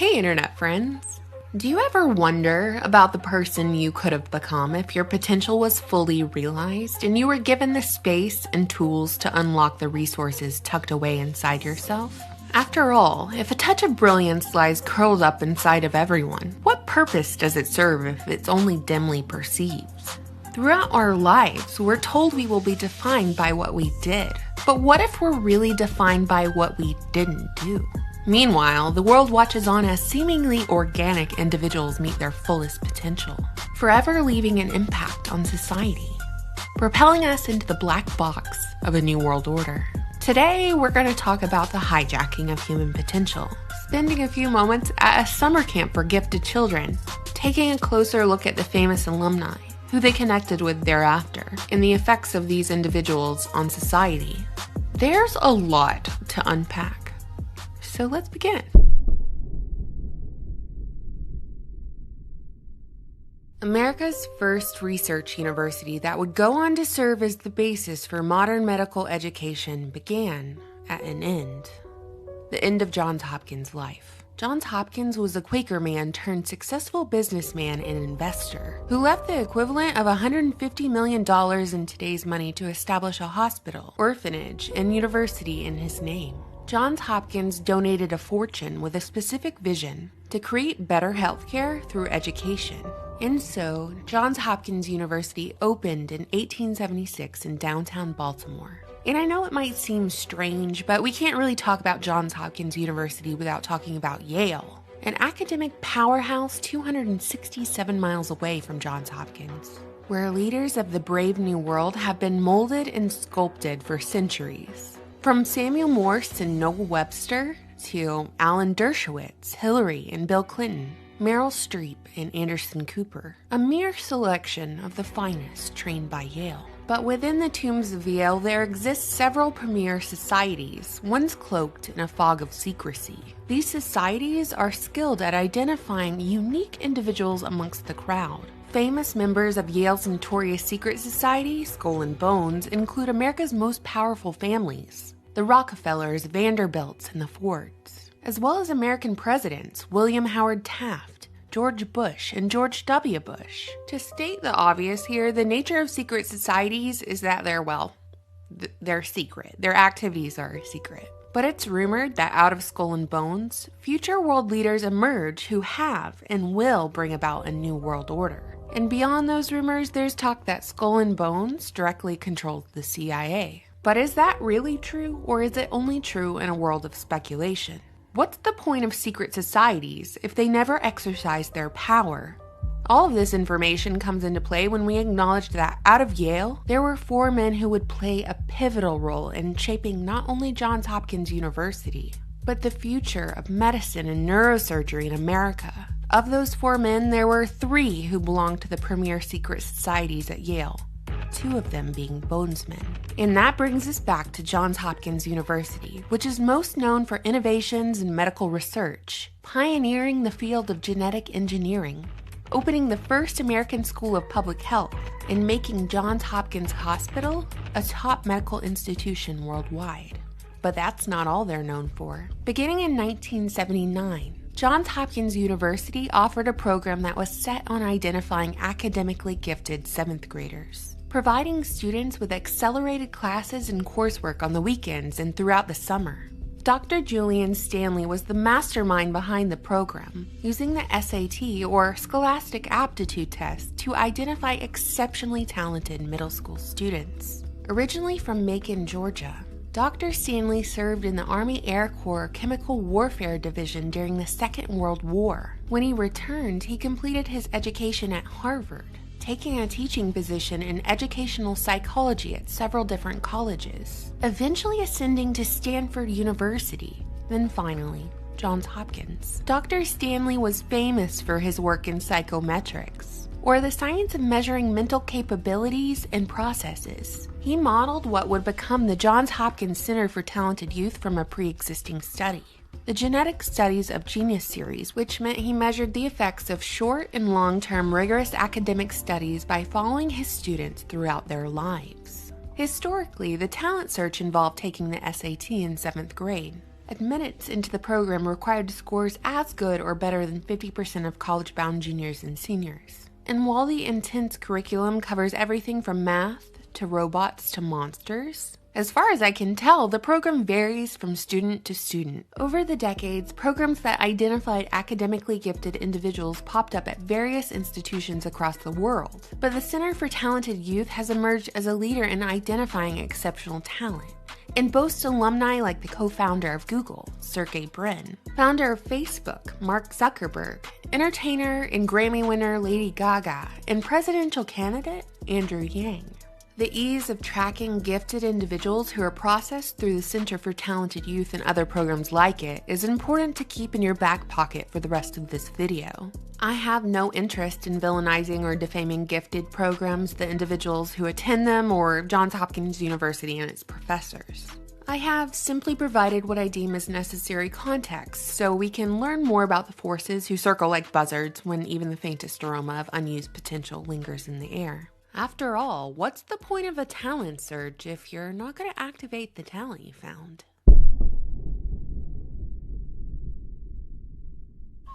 Hey internet friends! Do you ever wonder about the person you could have become if your potential was fully realized and you were given the space and tools to unlock the resources tucked away inside yourself? After all, if a touch of brilliance lies curled up inside of everyone, what purpose does it serve if it's only dimly perceived? Throughout our lives, we're told we will be defined by what we did. But what if we're really defined by what we didn't do? Meanwhile, the world watches on as seemingly organic individuals meet their fullest potential, forever leaving an impact on society, propelling us into the black box of a new world order. Today, we're going to talk about the hijacking of human potential, spending a few moments at a summer camp for gifted children, taking a closer look at the famous alumni, who they connected with thereafter, and the effects of these individuals on society. There's a lot to unpack. So let's begin. America's first research university that would go on to serve as the basis for modern medical education began at an end. The end of Johns Hopkins' life. Johns Hopkins was a Quaker man turned successful businessman and investor who left the equivalent of $150 million in today's money to establish a hospital, orphanage, and university in his name. Johns Hopkins donated a fortune with a specific vision to create better healthcare through education. And so, Johns Hopkins University opened in 1876 in downtown Baltimore. And I know it might seem strange, but we can't really talk about Johns Hopkins University without talking about Yale, an academic powerhouse 267 miles away from Johns Hopkins, where leaders of the brave new world have been molded and sculpted for centuries. From Samuel Morse and Noah Webster to Alan Dershowitz, Hillary and Bill Clinton, Meryl Streep and Anderson Cooper, a mere selection of the finest trained by Yale. But within the tombs of Yale, there exist several premier societies, once cloaked in a fog of secrecy. These societies are skilled at identifying unique individuals amongst the crowd. Famous members of Yale's notorious secret society, Skull and Bones, include America's most powerful families, the Rockefellers, Vanderbilts, and the Fords, as well as American presidents William Howard Taft, George Bush, and George W. Bush. To state the obvious here, the nature of secret societies is that they're secret. Their activities are secret. But it's rumored that out of Skull and Bones, future world leaders emerge who have and will bring about a new world order. And beyond those rumors, there's talk that Skull and Bones directly controls the CIA. But is that really true, or is it only true in a world of speculation? What's the point of secret societies if they never exercise their power? All of this information comes into play when we acknowledge that out of Yale, there were 4 men who would play a pivotal role in shaping not only Johns Hopkins University, but the future of medicine and neurosurgery in America. Of those 4 men, there were 3 who belonged to the premier secret societies at Yale, 2 of them being Bonesmen. And that brings us back to Johns Hopkins University, which is most known for innovations in medical research, pioneering the field of genetic engineering, opening the first American school of public health, and making Johns Hopkins Hospital a top medical institution worldwide. But that's not all they're known for. Beginning in 1979, Johns Hopkins University offered a program that was set on identifying academically gifted 7th graders, providing students with accelerated classes and coursework on the weekends and throughout the summer. Dr. Julian Stanley was the mastermind behind the program, using the SAT or Scholastic Aptitude Test to identify exceptionally talented middle school students. Originally from Macon, Georgia, Dr. Stanley served in the Army Air Corps Chemical Warfare Division during the Second World War. When he returned, he completed his education at Harvard, taking a teaching position in educational psychology at several different colleges, eventually ascending to Stanford University, then finally, Johns Hopkins. Dr. Stanley was famous for his work in psychometrics, or the science of measuring mental capabilities and processes. He modeled what would become the Johns Hopkins Center for Talented Youth from a pre-existing study, the Genetic Studies of Genius series, which meant he measured the effects of short and long-term rigorous academic studies by following his students throughout their lives. Historically, the talent search involved taking the SAT in 7th grade. Admittance into the program required scores as good or better than 50% of college-bound juniors and seniors. And while the intense curriculum covers everything from math to robots to monsters, as far as I can tell, the program varies from student to student. Over the decades, programs that identified academically gifted individuals popped up at various institutions across the world. But the Center for Talented Youth has emerged as a leader in identifying exceptional talent, and boasts alumni like the co-founder of Google, Sergey Brin, founder of Facebook, Mark Zuckerberg, entertainer and Grammy winner Lady Gaga, and presidential candidate Andrew Yang. The ease of tracking gifted individuals who are processed through the Center for Talented Youth and other programs like it is important to keep in your back pocket for the rest of this video. I have no interest in villainizing or defaming gifted programs, the individuals who attend them, or Johns Hopkins University and its professors. I have simply provided what I deem as necessary context so we can learn more about the forces who circle like buzzards when even the faintest aroma of unused potential lingers in the air. After all, what's the point of a talent search if you're not going to activate the talent you found?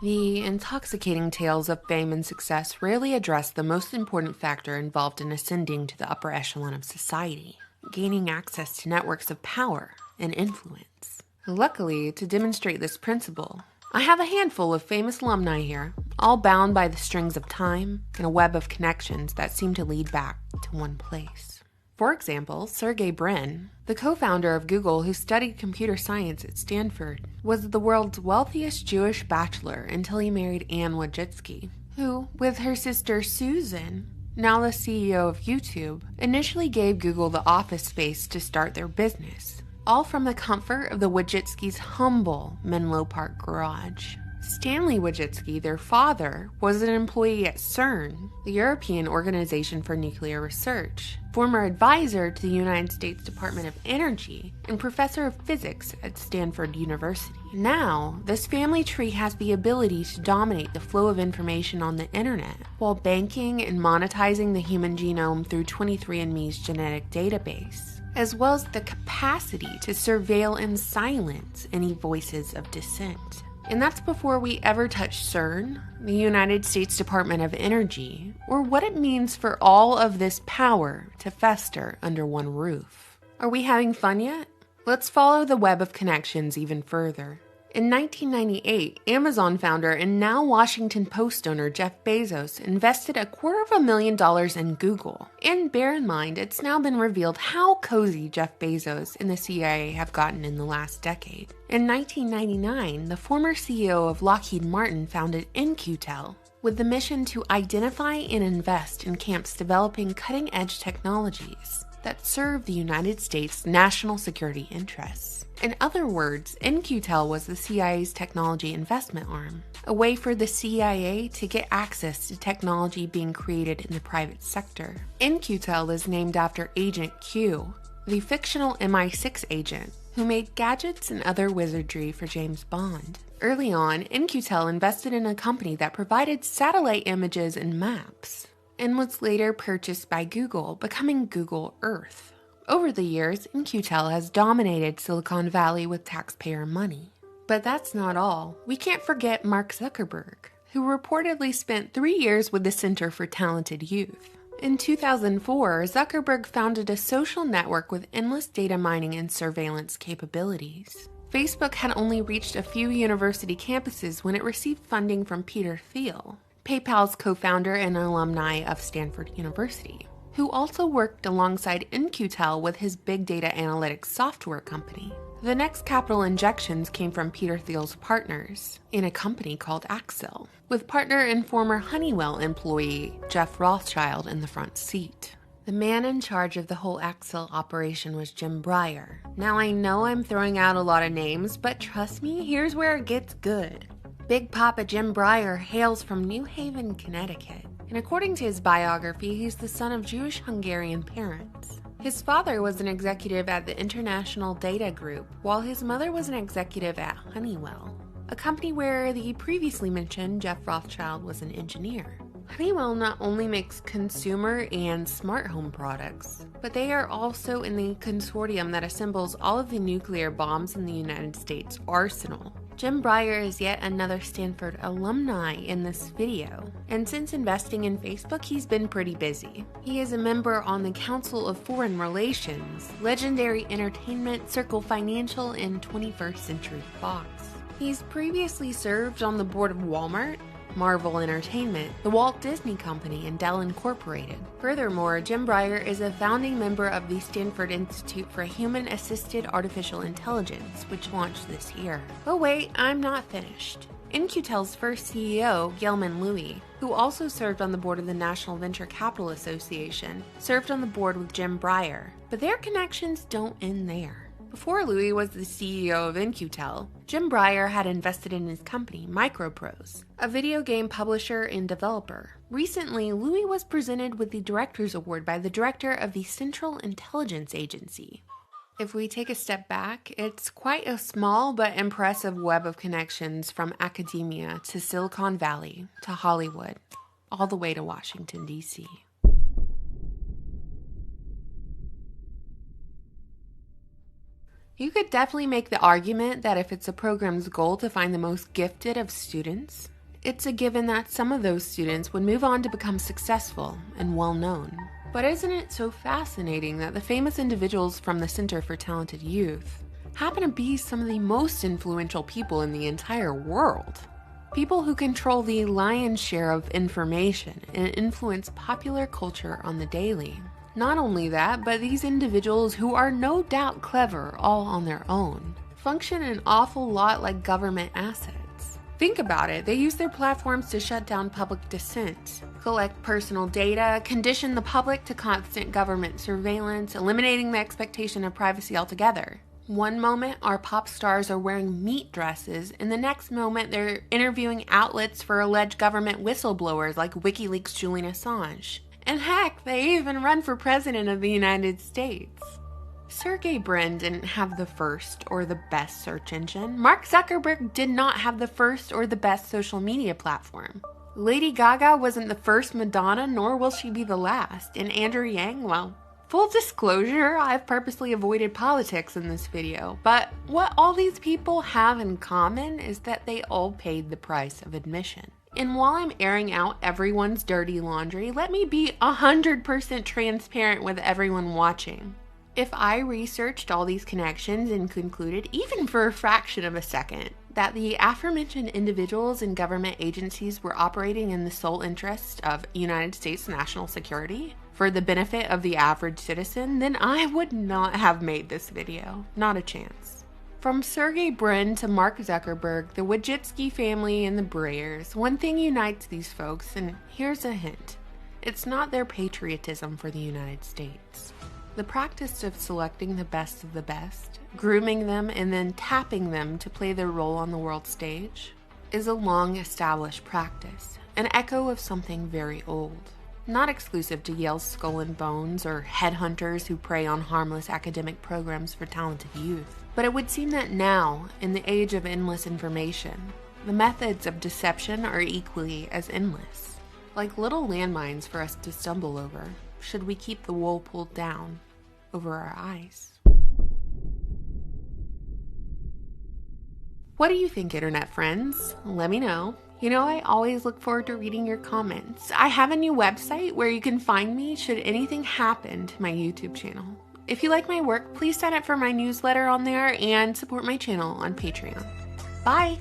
The intoxicating tales of fame and success rarely address the most important factor involved in ascending to the upper echelon of society, gaining access to networks of power and influence. Luckily, to demonstrate this principle, I have a handful of famous alumni here, all bound by the strings of time and a web of connections that seem to lead back to one place. For example, Sergey Brin, the co-founder of Google who studied computer science at Stanford, was the world's wealthiest Jewish bachelor until he married Anne Wojcicki, who, with her sister Susan, now the CEO of YouTube, initially gave Google the office space to start their business, all from the comfort of the Wojcicki's humble Menlo Park garage. Stanley Wojcicki, their father, was an employee at CERN, the European Organization for Nuclear Research, former advisor to the United States Department of Energy, and professor of physics at Stanford University. Now, this family tree has the ability to dominate the flow of information on the internet, while banking and monetizing the human genome through 23andMe's genetic database, as well as the capacity to surveil and silence any voices of dissent. And that's before we ever touch CERN, the United States Department of Energy, or what it means for all of this power to fester under one roof. Are we having fun yet? Let's follow the web of connections even further. In 1998, Amazon founder and now Washington Post owner Jeff Bezos invested $250,000 in Google. And bear in mind, it's now been revealed how cozy Jeff Bezos and the CIA have gotten in the last decade. In 1999, the former CEO of Lockheed Martin founded In-Q-Tel with the mission to identify and invest in camps developing cutting-edge technologies that serve the United States' national security interests. In other words, In-Q-Tel was the CIA's technology investment arm, a way for the CIA to get access to technology being created in the private sector. In-Q-Tel is named after Agent Q, the fictional MI6 agent who made gadgets and other wizardry for James Bond. Early on, In-Q-Tel invested in a company that provided satellite images and maps, and was later purchased by Google, becoming Google Earth. Over the years, In-Q-Tel has dominated Silicon Valley with taxpayer money. But that's not all. We can't forget Mark Zuckerberg, who reportedly spent 3 years with the Center for Talented Youth. In 2004, Zuckerberg founded a social network with endless data mining and surveillance capabilities. Facebook had only reached a few university campuses when it received funding from Peter Thiel, PayPal's co-founder and alumni of Stanford University, who also worked alongside In-Q-Tel with his big data analytics software company. The next capital injections came from Peter Thiel's partners in a company called Accel, with partner and former Honeywell employee Jeff Rothschild in the front seat. The man in charge of the whole Accel operation was Jim Breyer. Now I know I'm throwing out a lot of names, but trust me, here's where it gets good. Big Papa Jim Breyer hails from New Haven, Connecticut, and according to his biography, he's the son of Jewish-Hungarian parents. His father was an executive at the International Data Group, while his mother was an executive at Honeywell, a company where the previously mentioned Jeff Rothschild was an engineer. Honeywell not only makes consumer and smart home products, but they are also in the consortium that assembles all of the nuclear bombs in the United States arsenal. Jim Breyer is yet another Stanford alumni in this video, and since investing in Facebook, he's been pretty busy. He is a member on the Council of Foreign Relations, Legendary Entertainment, Circle Financial, and 21st Century Fox. He's previously served on the board of Walmart, Marvel Entertainment, the Walt Disney Company, and Dell Incorporated. Furthermore, Jim Breyer is a founding member of the Stanford Institute for Human-Assisted Artificial Intelligence, which launched this year. Oh wait, I'm not finished. In-Q-Tel's first CEO, Gelman Louie, who also served on the board of the National Venture Capital Association, served on the board with Jim Breyer. But their connections don't end there. Before Louie was the CEO of In-Q-Tel, Jim Breyer had invested in his company, Microprose, a video game publisher and developer. Recently, Louie was presented with the Director's Award by the director of the Central Intelligence Agency. If we take a step back, it's quite a small but impressive web of connections from academia to Silicon Valley to Hollywood, all the way to Washington, D.C. You could definitely make the argument that if it's a program's goal to find the most gifted of students, it's a given that some of those students would move on to become successful and well-known. But isn't it so fascinating that the famous individuals from the Center for Talented Youth happen to be some of the most influential people in the entire world? People who control the lion's share of information and influence popular culture on the daily. Not only that, but these individuals, who are no doubt clever all on their own, function an awful lot like government assets. Think about it, they use their platforms to shut down public dissent, collect personal data, condition the public to constant government surveillance, eliminating the expectation of privacy altogether. One moment, our pop stars are wearing meat dresses, and the next moment they're interviewing outlets for alleged government whistleblowers like WikiLeaks' Julian Assange. And heck, they even run for president of the United States. Sergey Brin didn't have the first or the best search engine. Mark Zuckerberg did not have the first or the best social media platform. Lady Gaga wasn't the first Madonna, nor will she be the last. And Andrew Yang, well, full disclosure, I've purposely avoided politics in this video. But what all these people have in common is that they all paid the price of admission. And while I'm airing out everyone's dirty laundry, let me be 100% transparent with everyone watching. If I researched all these connections and concluded, even for a fraction of a second, that the aforementioned individuals and government agencies were operating in the sole interest of United States national security for the benefit of the average citizen, then I would not have made this video. Not a chance. From Sergey Brin to Mark Zuckerberg, the Wojcicki family, and the Breyers, one thing unites these folks, and here's a hint. It's not their patriotism for the United States. The practice of selecting the best of the best, grooming them, and then tapping them to play their role on the world stage is a long-established practice, an echo of something very old. Not exclusive to Yale's Skull and Bones or headhunters who prey on harmless academic programs for talented youth. But it would seem that now, in the age of endless information, the methods of deception are equally as endless. Like little landmines for us to stumble over, should we keep the wool pulled down over our eyes. What do you think, internet friends? Let me know. You know, I always look forward to reading your comments. I have a new website where you can find me should anything happen to my YouTube channel. If you like my work, please sign up for my newsletter on there and support my channel on Patreon. Bye!